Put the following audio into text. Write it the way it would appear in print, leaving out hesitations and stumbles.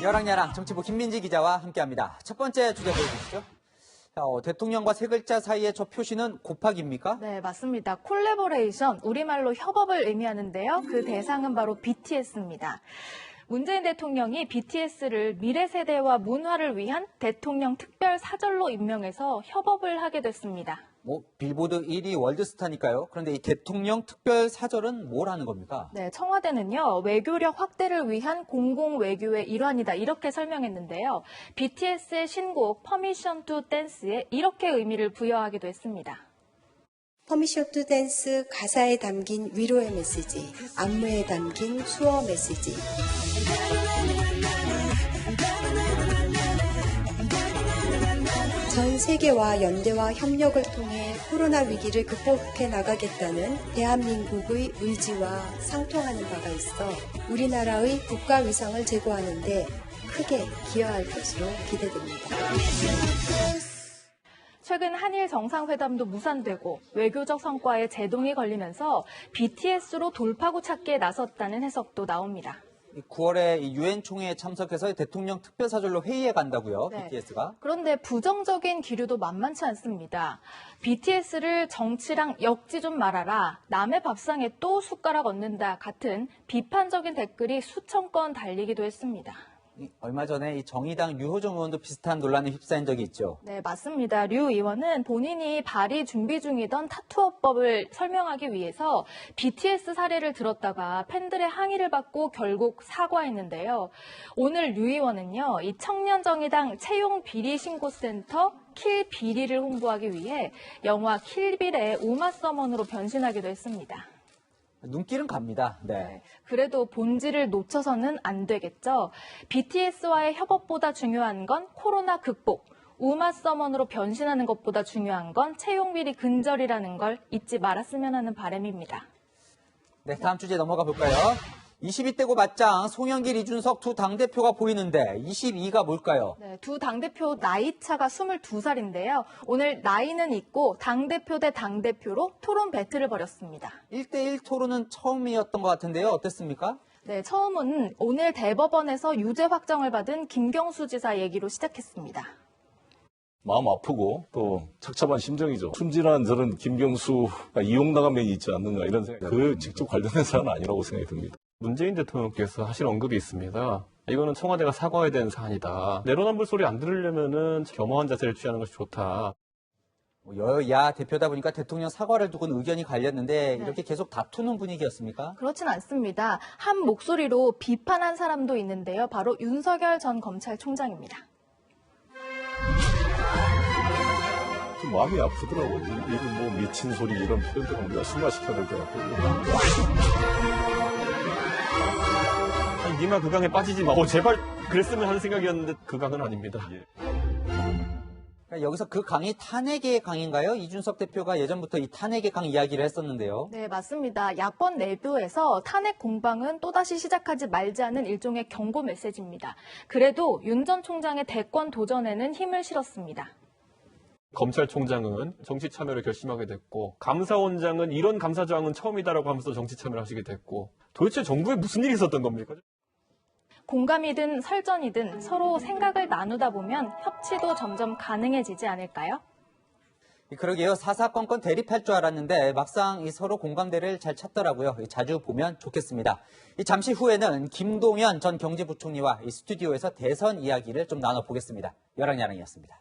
여랑야랑 정치부 김민지 기자와 함께합니다. 첫 번째 주제 보여주시죠. 대통령과 세 글자 사이의 저 표시는 곱하기입니까? 네, 맞습니다. 콜래보레이션, 우리말로 협업을 의미하는데요. 그 대상은 바로 BTS입니다. 문재인 대통령이 BTS를 미래 세대와 문화를 위한 대통령 특별 사절로 임명해서 협업을 하게 됐습니다. 빌보드 1위 월드스타니까요. 그런데 이 대통령 특별 사절은 뭘 하는 겁니까? 네, 청와대는요, 외교력 확대를 위한 공공외교의 일환이다, 이렇게 설명했는데요. BTS의 신곡 퍼미션 투 댄스에 이렇게 의미를 부여하기도 했습니다. 퍼미션 투 댄스 가사에 담긴 위로의 메시지, 안무에 담긴 수어 메시지. 전 세계와 연대와 협력을 통해 코로나 위기를 극복해 나가겠다는 대한민국의 의지와 상통하는 바가 있어 우리나라의 국가 위상을 제고하는 데 크게 기여할 것으로 기대됩니다. 최근 한일 정상회담도 무산되고 외교적 성과에 제동이 걸리면서 BTS로 돌파구 찾기에 나섰다는 해석도 나옵니다. 9월에 유엔 총회에 참석해서 대통령 특별사절로 회의에 간다고요, 네. BTS가. 그런데 부정적인 기류도 만만치 않습니다. BTS를 정치랑 엮지 좀 말아라, 남의 밥상에 또 숟가락 얹는다 같은 비판적인 댓글이 수천 건 달리기도 했습니다. 얼마 전에 이 정의당 류호정 의원도 비슷한 논란에 휩싸인 적이 있죠. 네, 맞습니다. 류 의원은 본인이 발의 준비 중이던 타투어법을 설명하기 위해서 BTS 사례를 들었다가 팬들의 항의를 받고 결국 사과했는데요. 오늘 류 의원은요, 이 청년정의당 채용 비리 신고센터 킬 비리를 홍보하기 위해 영화 킬빌의 우마 서먼으로 변신하기도 했습니다. 눈길은 갑니다. 네. 그래도 본질을 놓쳐서는 안 되겠죠. BTS와의 협업보다 중요한 건 코로나 극복, 우마 서먼으로 변신하는 것보다 중요한 건 채용 비리 근절이라는 걸 잊지 말았으면 하는 바람입니다. 네, 다음 주제 넘어가 볼까요? 22대고 맞짱 송영길, 이준석 두 당대표가 보이는데 22가 뭘까요? 네, 두 당대표 나이 차가 22살인데요. 오늘 나이는 있고 당대표 대 당대표로 토론 배틀을 벌였습니다. 1대1 토론은 처음이었던 것 같은데요. 어땠습니까? 네, 처음은 오늘 대법원에서 유죄 확정을 받은 김경수 지사 얘기로 시작했습니다. 마음 아프고 또 착잡한 심정이죠. 순진한 저런 김경수가 이용당한 면이 있지 않는가 이런 생각. 그 직접 관련된 사안은 아니라고 생각이 듭니다. 문재인 대통령께서 하신 언급이 있습니다. 이거는 청와대가 사과해야 되는 사안이다. 내로남불 소리 안 들으려면은 겸허한 자세를 취하는 것이 좋다. 여야 대표다 보니까 대통령 사과를 두고는 의견이 갈렸는데 이렇게 계속 다투는 분위기였습니까? 그렇진 않습니다. 한 목소리로 비판한 사람도 있는데요. 바로 윤석열 전 검찰총장입니다. 좀 마음이 아프더라고요. 이런 뭐 미친 소리 이런 표현들은 우리가 순화시켜야 될 것 같고요. 아니, 니마 그 강에 빠지지 마. 제발 그랬으면 하는 생각이었는데 그 강은 아닙니다. 그러니까 여기서 그 강이 탄핵의 강인가요? 이준석 대표가 예전부터 이 탄핵의 강 이야기를 했었는데요. 네, 맞습니다. 야권 내부에서 탄핵 공방은 또다시 시작하지 말자는 일종의 경고 메시지입니다. 그래도 윤 전 총장의 대권 도전에는 힘을 실었습니다. 검찰총장은 정치 참여를 결심하게 됐고 감사원장은 이런 감사조항은 처음이다라고 하면서 정치 참여를 하시게 됐고 도대체 정부에 무슨 일이 있었던 겁니까? 공감이든 설전이든 서로 생각을 나누다 보면 협치도 점점 가능해지지 않을까요? 그러게요. 사사건건 대립할 줄 알았는데 막상 서로 공감대를 잘 찾더라고요. 자주 보면 좋겠습니다. 잠시 후에는 김동연 전 경제부총리와 이 스튜디오에서 대선 이야기를 좀 나눠보겠습니다. 여랑야랑이었습니다.